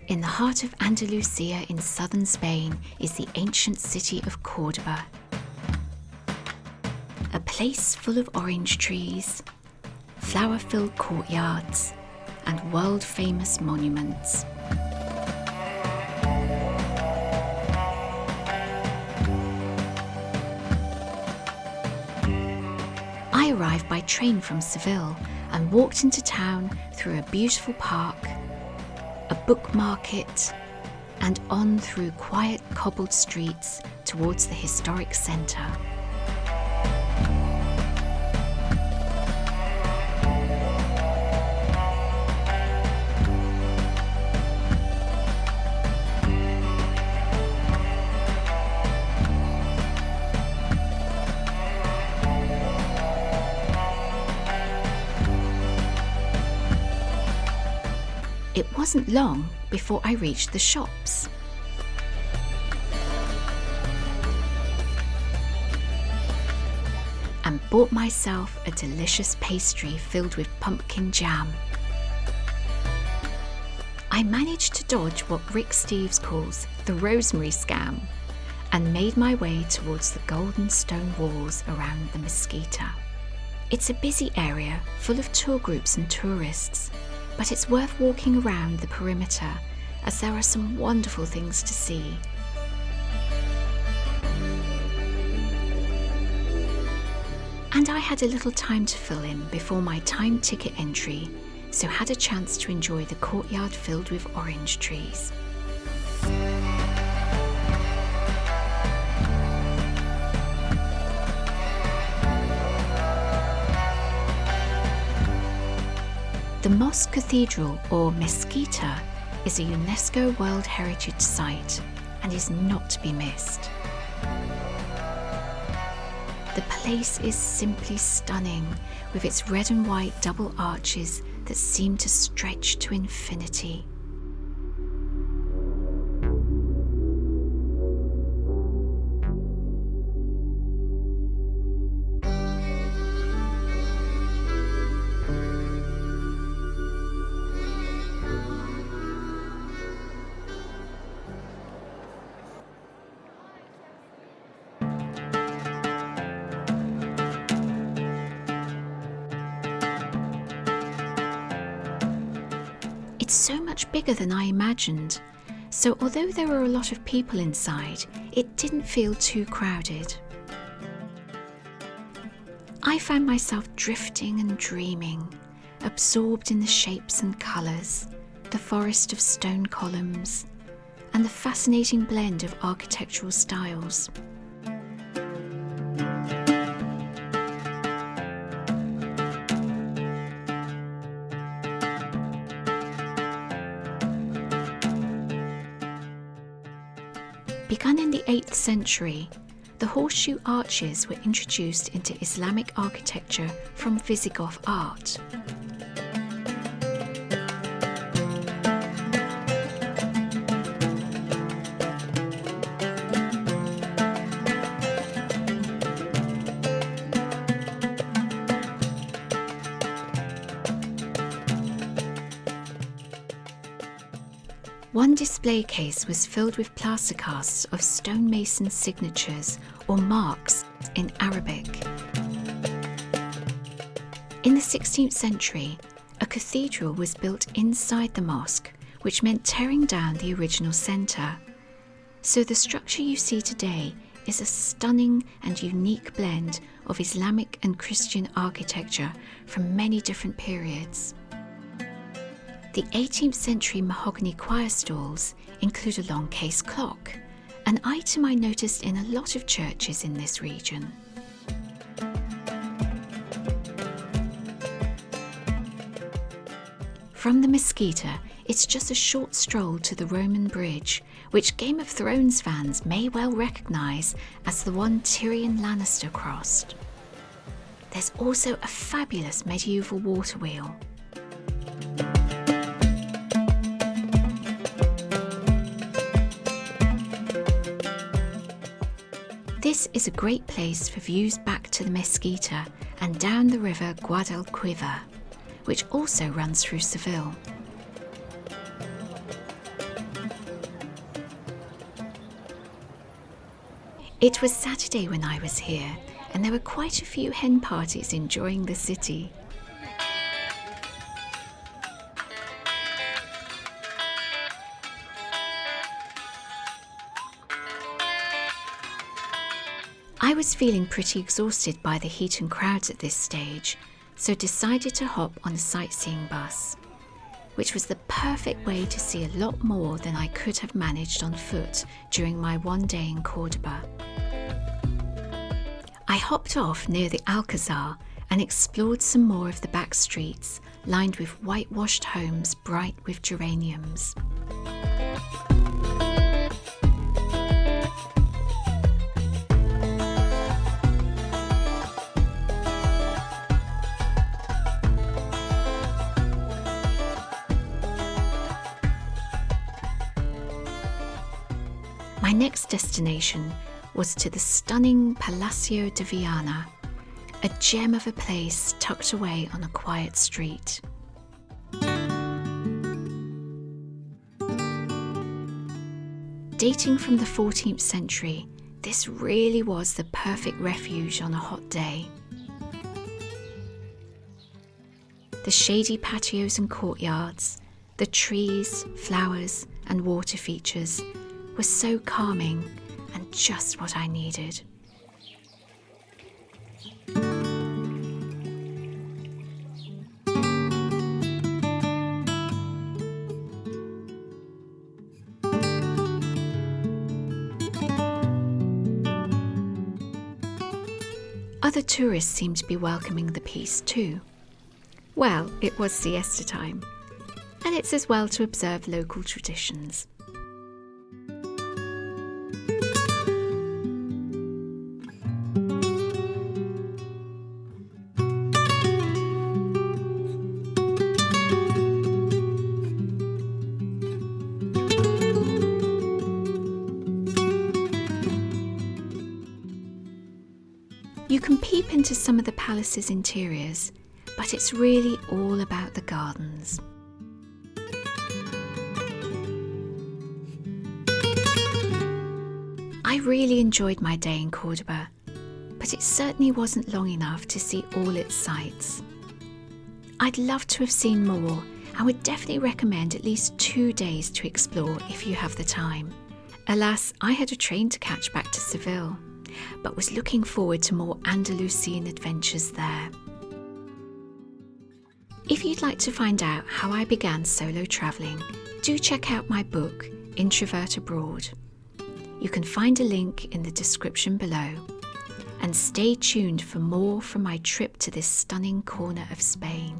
In the heart of Andalusia in southern Spain is the ancient city of Cordoba. A place full of orange trees, flower-filled courtyards, and world-famous monuments. I arrived by train from Seville and walked into town through a beautiful park, a book market, and on through quiet cobbled streets towards the historic centre. It wasn't long before I reached the shops. And bought myself a delicious pastry filled with pumpkin jam. I managed to dodge what Rick Steves calls the rosemary scam and made my way towards the golden stone walls around the Mesquita. It's a busy area full of tour groups and tourists, but it's worth walking around the perimeter as there are some wonderful things to see. And I had a little time to fill in before my timed ticket entry, so had a chance to enjoy the courtyard filled with orange trees. The Mosque Cathedral, or Mesquita, is a UNESCO World Heritage Site and is not to be missed. The place is simply stunning, with its red and white double arches that seem to stretch to infinity. It's so much bigger than I imagined, so although there were a lot of people inside, it didn't feel too crowded. I found myself drifting and dreaming, absorbed in the shapes and colours, the forest of stone columns, and the fascinating blend of architectural styles. Begun in the 8th century, the horseshoe arches were introduced into Islamic architecture from Visigoth art. One display case was filled with plaster casts of stonemason signatures or marks in Arabic. In the 16th century, a cathedral was built inside the mosque, which meant tearing down the original centre. So the structure you see today is a stunning and unique blend of Islamic and Christian architecture from many different periods. The 18th century mahogany choir stalls include a long case clock, an item I noticed in a lot of churches in this region. From the Mesquita, it's just a short stroll to the Roman bridge, which Game of Thrones fans may well recognise as the one Tyrion Lannister crossed. There's also a fabulous medieval waterwheel. This is a great place for views back to the Mesquita and down the river Guadalquivir, which also runs through Seville. It was Saturday when I was here, and there were quite a few hen parties enjoying the city. I was feeling pretty exhausted by the heat and crowds at this stage, so decided to hop on a sightseeing bus, which was the perfect way to see a lot more than I could have managed on foot during my one day in Cordoba. I hopped off near the Alcazar and explored some more of the back streets, lined with whitewashed homes bright with geraniums. My next destination was to the stunning Palacio de Viana, a gem of a place tucked away on a quiet street. Dating from the 14th century, this really was the perfect refuge on a hot day. The shady patios and courtyards, the trees, flowers, and water features were so calming and just what I needed. Other tourists seemed to be welcoming the peace too. Well, it was siesta time, and it's as well to observe local traditions. You can peep into some of the palace's interiors, but it's really all about the gardens. I really enjoyed my day in Cordoba, but it certainly wasn't long enough to see all its sights. I'd love to have seen more and would definitely recommend at least 2 days to explore if you have the time. Alas, I had a train to catch back to Seville, but was looking forward to more Andalusian adventures there. If you'd like to find out how I began solo travelling, do check out my book, Introvert Abroad. You can find a link in the description below, and stay tuned for more from my trip to this stunning corner of Spain.